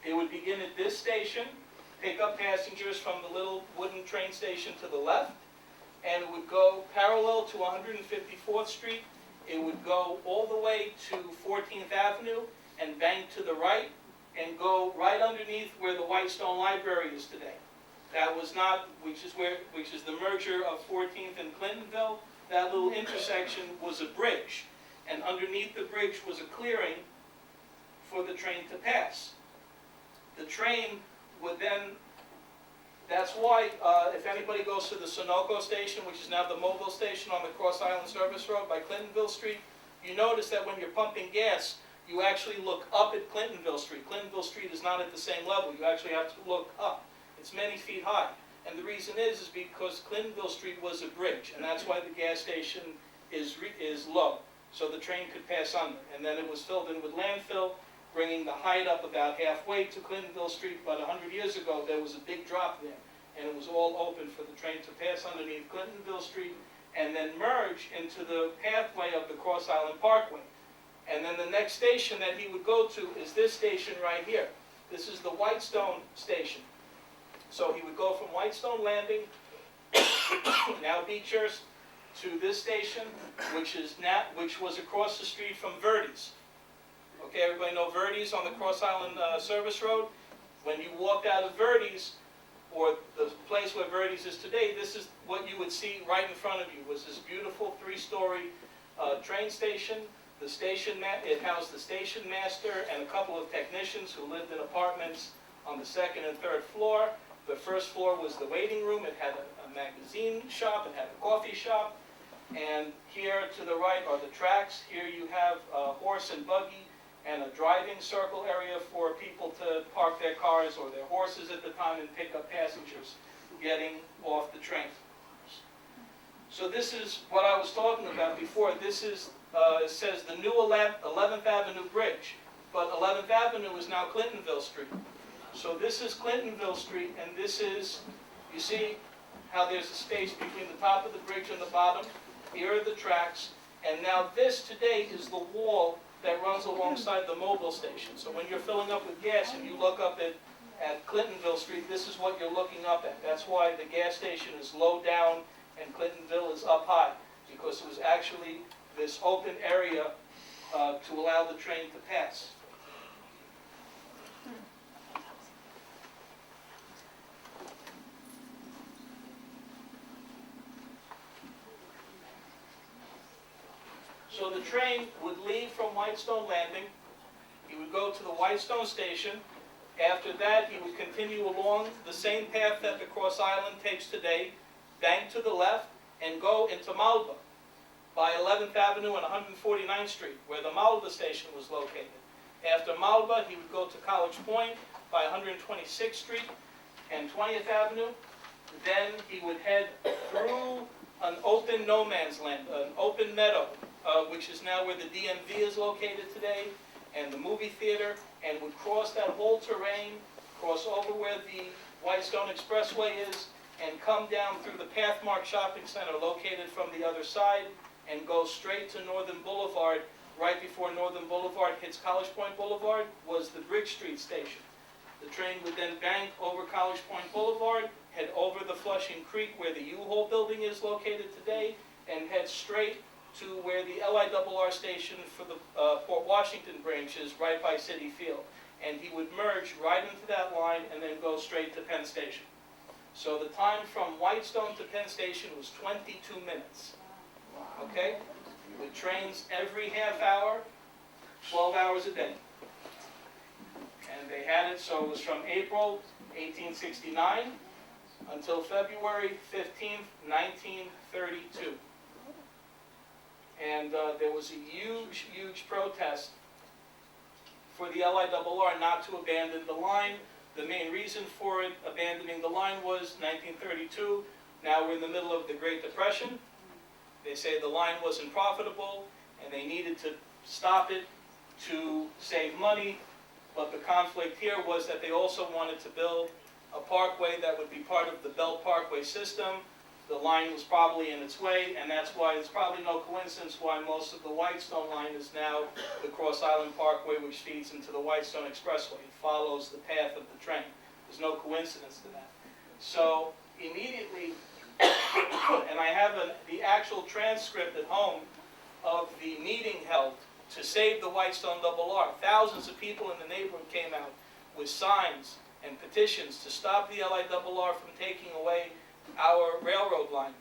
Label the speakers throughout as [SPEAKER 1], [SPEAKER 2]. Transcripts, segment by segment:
[SPEAKER 1] It would begin at this station, pick up passengers from the little wooden train station to the left, and it would go parallel to 154th Street. It would go all the way to 14th Avenue and bank to the right and go right underneath where the Whitestone Library is today. That was not, which is the merger of 14th and Clintonville. That little intersection was a bridge, and underneath the bridge was a clearing for the train to pass. The train would then, that's why if anybody goes to the Sunoco station, which is now the mobile station on the Cross Island Service Road by Clintonville Street, you notice that when you're pumping gas, you actually look up at Clintonville Street. Clintonville Street is not at the same level. You actually have to look up. It's many feet high. And the reason is because Clintonville Street was a bridge, and that's why the gas station is low, so the train could pass under. And then it was filled in with landfill, bringing the height up about halfway to Clintonville Street. But 100 years ago, there was a big drop there, and it was all open for the train to pass underneath Clintonville Street and then merge into the pathway of the Cross Island Parkway. And then the next station that he would go to is this station right here. This is the Whitestone Station. So he would go from Whitestone Landing, now Beechhurst, to this station, which was across the street from Verdi's. Okay, everybody know Verdi's on the Cross Island Service Road? When you walked out of Verdi's, or the place where Verdi's is today, this is what you would see right in front of you, was this beautiful three-story train station. The station, it housed the station master and a couple of technicians who lived in apartments on the second and third floor. The first floor was the waiting room. It had a magazine shop. It had a coffee shop. And here to the right are the tracks. Here you have a horse and buggy and a driving circle area for people to park their cars or their horses at the time and pick up passengers getting off the train. So this is what I was talking about before. This is, it says the new 11th Avenue Bridge, but 11th Avenue is now Clintonville Street. So this is Clintonville Street, and this is, you see how there's a space between the top of the bridge and the bottom? Here are the tracks, and now this today is the wall that runs alongside the mobile station. So when you're filling up with gas and you look up at Clintonville Street, this is what you're looking up at. That's why the gas station is low down and Clintonville is up high, because it was actually this open area to allow the train to pass. So the train would leave from Whitestone Landing. He would go to the Whitestone Station. After that, he would continue along the same path that the Cross Island takes today, bank to the left, and go into Malba by 11th Avenue and 149th Street, where the Malba station was located. After Malba, he would go to College Point by 126th Street and 20th Avenue. Then he would head through an open no man's land, an open meadow, which is now where the DMV is located today, and the movie theater, and would cross that whole terrain, cross over where the Whitestone Expressway is, and come down through the Pathmark Shopping Center located from the other side, and go straight to Northern Boulevard. Right before Northern Boulevard hits College Point Boulevard was the Bridge Street station. The train would then bank over College Point Boulevard, head over the Flushing Creek where the U-Haul building is located today, and head straight to where the LIRR station for the Port Washington branch is, right by Citi Field. And he would merge right into that line and then go straight to Penn Station. So the time from Whitestone to Penn Station was 22 minutes. Okay? With trains every half hour, 12 hours a day. And they had it, so it was from April 1869 until February 15th, 1932. And there was a huge, huge protest for the LIRR not to abandon the line. The main reason for it abandoning the line was 1932. Now we're in the middle of the Great Depression. They say the line wasn't profitable and they needed to stop it to save money. But the conflict here was that they also wanted to build a parkway that would be part of the Belt Parkway system, the line was probably in its way, and that's why it's probably no coincidence why most of the Whitestone line is now the Cross Island Parkway, which feeds into the Whitestone Expressway. It follows the path of the train. There's no coincidence to that. So immediately, and I have the actual transcript at home of the meeting held to save the Whitestone Double R. Thousands of people in the neighborhood came out with signs and petitions to stop the LIRR from taking away our railroad line.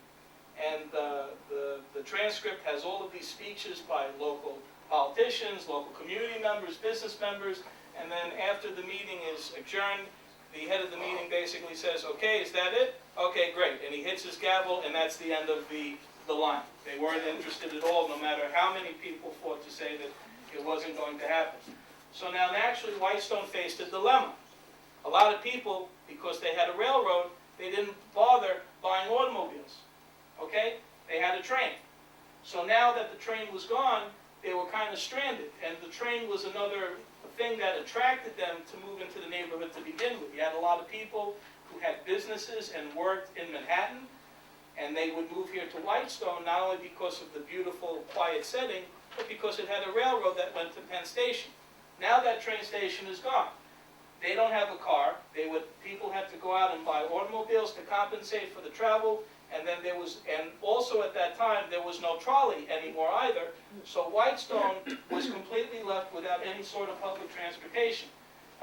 [SPEAKER 1] And the transcript has all of these speeches by local politicians, local community members, business members, and then after the meeting is adjourned, the head of the meeting basically says, okay, is that it? Okay, great. And he hits his gavel, and that's the end of the line. They weren't interested at all, no matter how many people fought to say that it wasn't going to happen. So now naturally, Whitestone faced a dilemma. A lot of people, because they had a railroad, they didn't bother buying automobiles. Okay? They had a train. So now that the train was gone, they were kind of stranded. And the train was another thing that attracted them to move into the neighborhood to begin with. You had a lot of people who had businesses and worked in Manhattan, and they would move here to Whitestone not only because of the beautiful, quiet setting, but because it had a railroad that went to Penn Station. Now that train station is gone. They don't have a car. People had to go out and buy automobiles to compensate for the travel, and then and also at that time, there was no trolley anymore either, so Whitestone was completely left without any sort of public transportation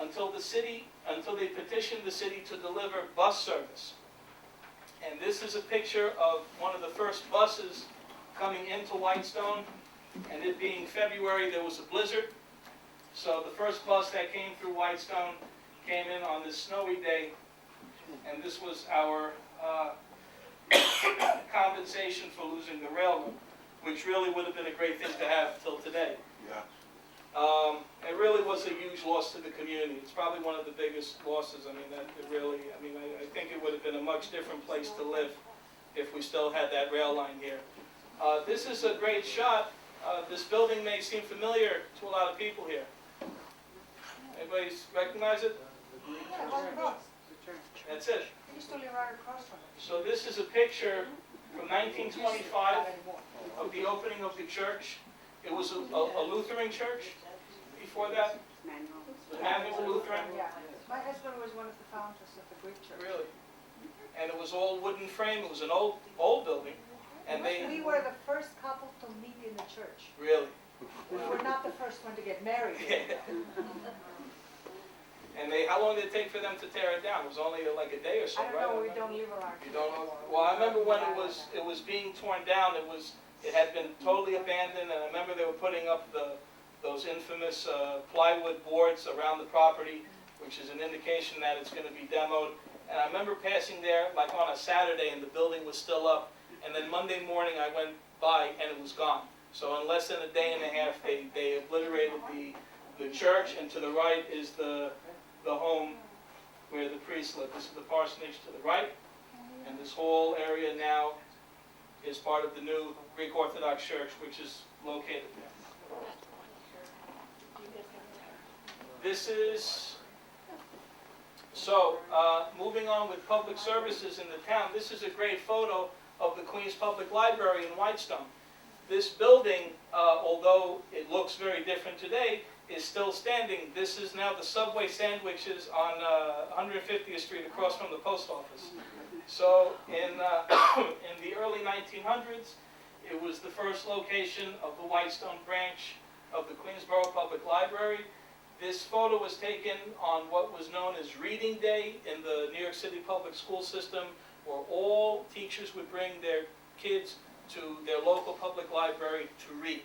[SPEAKER 1] until they petitioned the city to deliver bus service. And this is a picture of one of the first buses coming into Whitestone, and it being February, there was a blizzard. So the first bus that came through Whitestone came in on this snowy day, and this was our compensation for losing the railroad, which really would have been a great thing to have till today.
[SPEAKER 2] Yeah.
[SPEAKER 1] It really was a huge loss to the community. It's probably one of the biggest losses. I think it would have been a much different place to live if we still had that rail line here. This is a great shot. This building may seem familiar to a lot of people here. Anybody recognize it?
[SPEAKER 3] Yeah, right across.
[SPEAKER 1] That's it.
[SPEAKER 3] I used to live right across from it.
[SPEAKER 1] So this is a picture from 1925 of the opening of the church. It was a Lutheran church before that. The Manual Lutheran.
[SPEAKER 3] Yeah. My husband was one of the founders of the Greek church.
[SPEAKER 1] Really. And it was all wooden frame. It was an old building. And
[SPEAKER 3] We were the first couple to meet in the church.
[SPEAKER 1] Really.
[SPEAKER 3] We were not the first one to get married.
[SPEAKER 1] And how long did it take for them to tear it down? It was only like a day or so,
[SPEAKER 3] I
[SPEAKER 1] right?
[SPEAKER 3] don't know, we don't live around
[SPEAKER 1] You
[SPEAKER 3] here.
[SPEAKER 1] don't know? Well, I remember when it was being torn down. It had been totally abandoned, and I remember they were putting up those infamous plywood boards around the property, which is an indication that it's going to be demoed. And I remember passing there like on a Saturday, and the building was still up. And then Monday morning, I went by, and it was gone. So in less than a day and a half, they obliterated the church, and to the right is the home where the priest lived. This is the parsonage to the right, and this whole area now is part of the new Greek Orthodox Church, which is located there. This is, moving on with public services in the town, this is a great photo of the Queens Public Library in Whitestone. This building, although it looks very different today, is still standing. This is now the Subway sandwiches on 150th Street across from the post office. So in the early 1900s, it was the first location of the Whitestone branch of the Queensboro Public Library. This photo was taken on what was known as Reading Day in the New York City public school system, where all teachers would bring their kids to their local public library to read.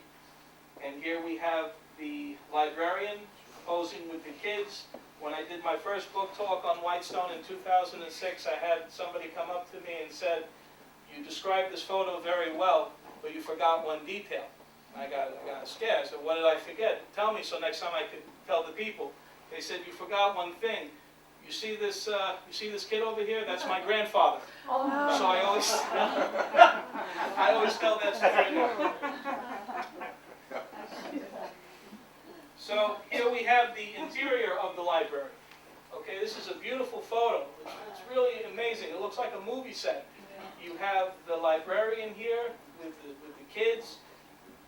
[SPEAKER 1] And here we have the librarian posing with the kids. When I did my first book talk on Whitestone in 2006, I had somebody come up to me and said, "You described this photo very well, but you forgot one detail." And I got scared. I said, "What did I forget? Tell me so next time I could tell the people." They said, "You forgot one thing. You see this kid over here? That's my grandfather."
[SPEAKER 3] Oh, no.
[SPEAKER 1] So I always tell that story. So here we have the interior of the library. Okay, this is a beautiful photo. It's really amazing. It looks like a movie set. you have the librarian here with the kids,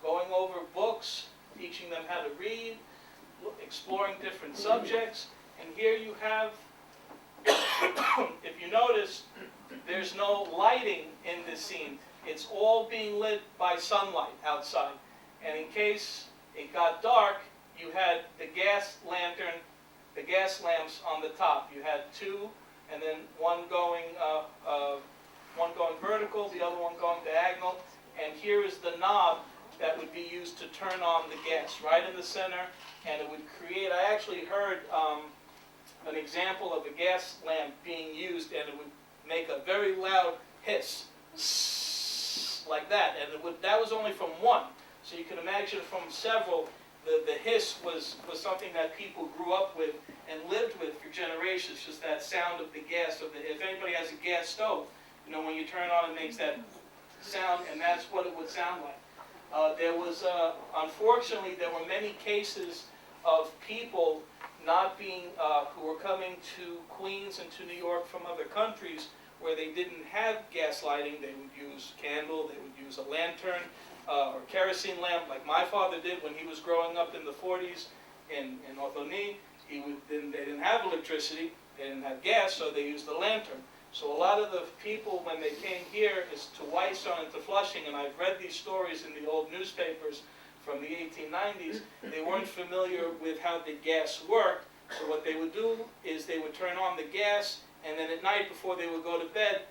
[SPEAKER 1] going over books, teaching them how to read, exploring different subjects. And here you have, if you notice, there's no lighting in this scene. It's all being lit by sunlight outside. And in case it got dark, you had the gas lantern, the gas lamps on the top. You had two, and then one going vertical, the other one going diagonal. And here is the knob that would be used to turn on the gas, right in the center. And it would create, I actually heard an example of a gas lamp being used, and it would make a very loud hiss, like that. And that was only from one. So you can imagine from several, the hiss was something that people grew up with and lived with for generations, just that sound of the gas. If anybody has a gas stove, you know, when you turn it on, it makes that sound, and that's what it would sound like. Unfortunately, there were many cases of people not being, who were coming to Queens and to New York from other countries where they didn't have gas lighting. They would use candle, they would use a lantern, or kerosene lamp, like my father did when he was growing up in the 40s in Othoni. They didn't have electricity, they didn't have gas, so they used a lantern. So a lot of the people, when they came here to Whitestone and to Flushing, and I've read these stories in the old newspapers from the 1890s, they weren't familiar with how the gas worked. So what they would do is they would turn on the gas, and then at night before they would go to bed,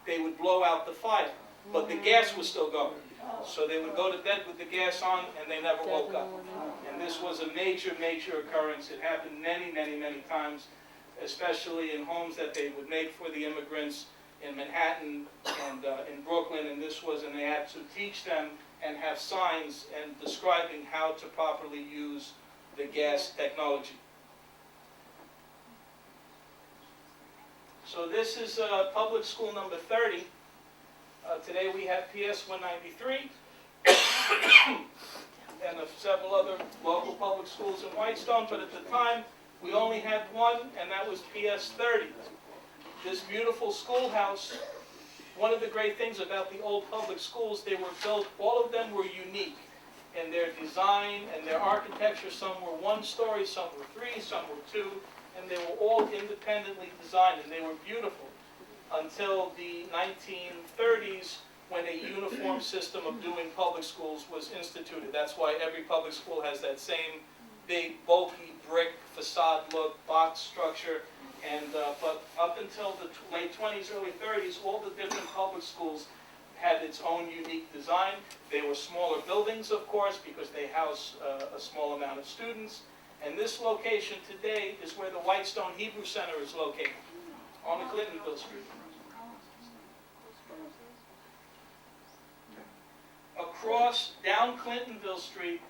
[SPEAKER 1] they would blow out the fire. But the gas was still going. So they would go to bed with the gas on, and they never woke up. And this was a major, major occurrence. It happened many, many, many times, especially in homes that they would make for the immigrants in Manhattan and in Brooklyn. And they had to teach them and have signs and describing how to properly use the gas technology. So this is public school number 30. Today we have PS 193 and several other local public schools in Whitestone, but at the time we only had one, and that was PS 30. This beautiful schoolhouse, one of the great things about the old public schools, they were built, all of them were unique in their design and their architecture. Some were one story, some were three, some were two, and they were all independently designed, and they were beautiful until the 1930s, when a uniform system of doing public schools was instituted. That's why every public school has that same big, bulky brick facade look, box structure. And but up until the late 20s, early 30s, all the different public schools had its own unique design. They were smaller buildings, of course, because they house a small amount of students. And this location today is where the Whitestone Hebrew Center is located, on the Clintonville Street. Down Clintonville Street,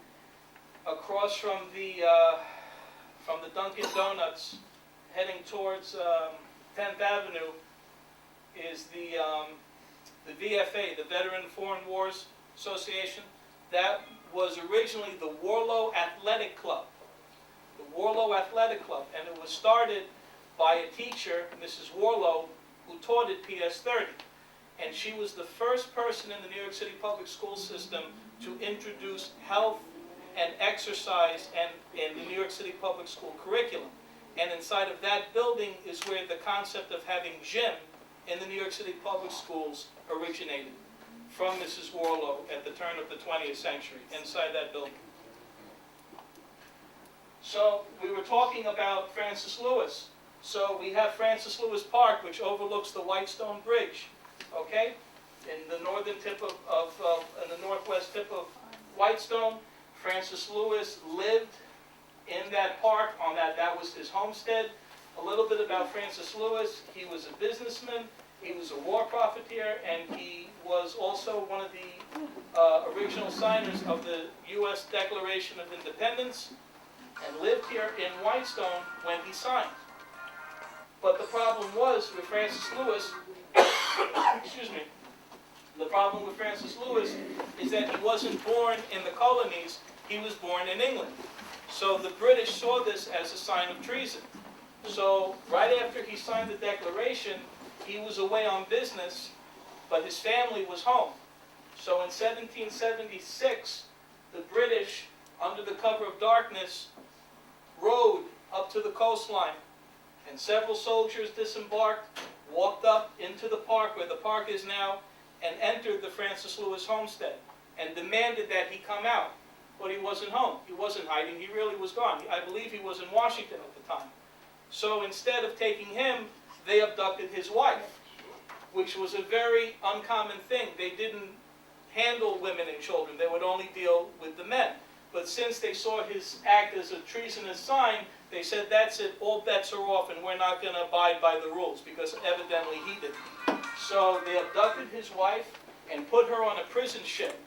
[SPEAKER 1] across from the Dunkin' Donuts, heading towards 10th Avenue, is the VFA, the Veteran Foreign Wars Association. That was originally the Warlow Athletic Club. The Warlow Athletic Club, and it was started by a teacher, Mrs. Warlow, who taught at PS 30. And she was the first person in the New York City public school system to introduce health and exercise in the New York City public school curriculum. And inside of that building is where the concept of having gym in the New York City public schools originated, from Mrs. Warlow at the turn of the 20th century, inside that building. So we were talking about Francis Lewis. So we have Francis Lewis Park, which overlooks the Whitestone Bridge. Okay, in the northern tip in the northwest tip of Whitestone, Francis Lewis lived in that park. That was his homestead. A little bit about Francis Lewis: he was a businessman, he was a war profiteer, and he was also one of the original signers of the U.S. Declaration of Independence, and lived here in Whitestone when he signed. But the problem was with Francis Lewis. Excuse me. The problem with Francis Lewis is that he wasn't born in the colonies, he was born in England. So the British saw this as a sign of treason. So right after he signed the Declaration, he was away on business, but his family was home. So in 1776, the British, under the cover of darkness, rowed up to the coastline, and several soldiers disembarked, walked up into the park, where the park is now, and entered the Francis Lewis homestead, and demanded that he come out. But he wasn't home. He wasn't hiding. He really was gone. I believe he was in Washington at the time. So instead of taking him, they abducted his wife, which was a very uncommon thing. They didn't handle women and children. They would only deal with the men. But since they saw his act as a treasonous sign, they said, that's it, all bets are off, and we're not going to abide by the rules, because evidently he didn't. So they abducted his wife and put her on a prison ship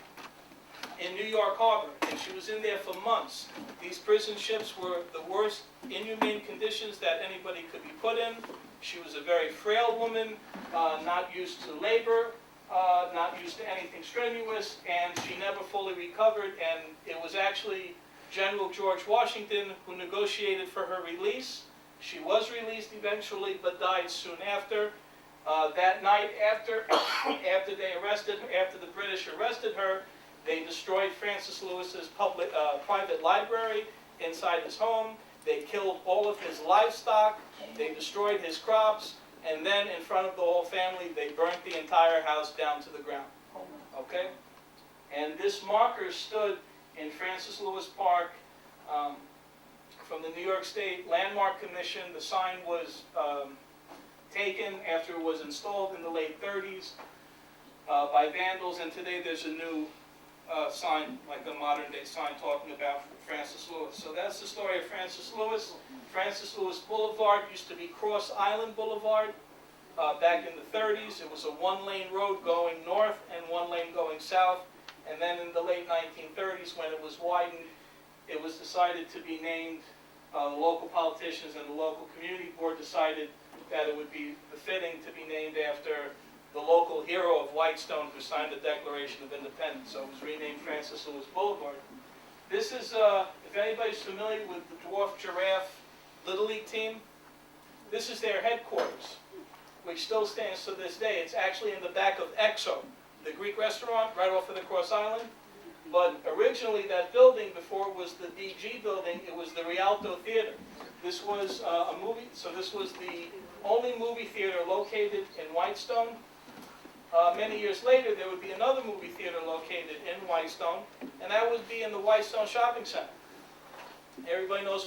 [SPEAKER 1] in New York Harbor, and she was in there for months. These prison ships were the worst inhumane conditions that anybody could be put in. She was a very frail woman, not used to labor, not used to anything strenuous, and she never fully recovered, and it was actually General George Washington who negotiated for her release. She was released eventually, but died soon after. That night, after the British arrested her, they destroyed Francis Lewis's private library inside his home. They killed all of his livestock. They destroyed his crops. And then, in front of the whole family, they burnt the entire house down to the ground. Okay? And this marker stood in Francis Lewis Park from the New York State Landmark Commission. The sign was taken after it was installed in the late 30s by vandals, and today there's a new sign, like a modern-day sign, talking about Francis Lewis. So that's the story of Francis Lewis. Francis Lewis Boulevard used to be Cross Island Boulevard. Back in the 30s, it was a one-lane road going north and one lane going south. And then in the late 1930s, when it was widened, it was decided to be named, the local politicians and the local community board decided that it would be befitting to be named after the local hero of Whitestone who signed the Declaration of Independence. So it was renamed Francis Lewis Boulevard. This is, if anybody's familiar with the Dwarf Giraffe Little League team, this is their headquarters, which still stands to this day. It's actually in the back of Exo, the Greek restaurant right off of the Cross Island. But originally that building, before it was the DG building, it was the Rialto Theater. This was a movie, so this was the only movie theater located in Whitestone. Many years later, there would be another movie theater located in Whitestone, and that would be in the Whitestone Shopping Center. Everybody knows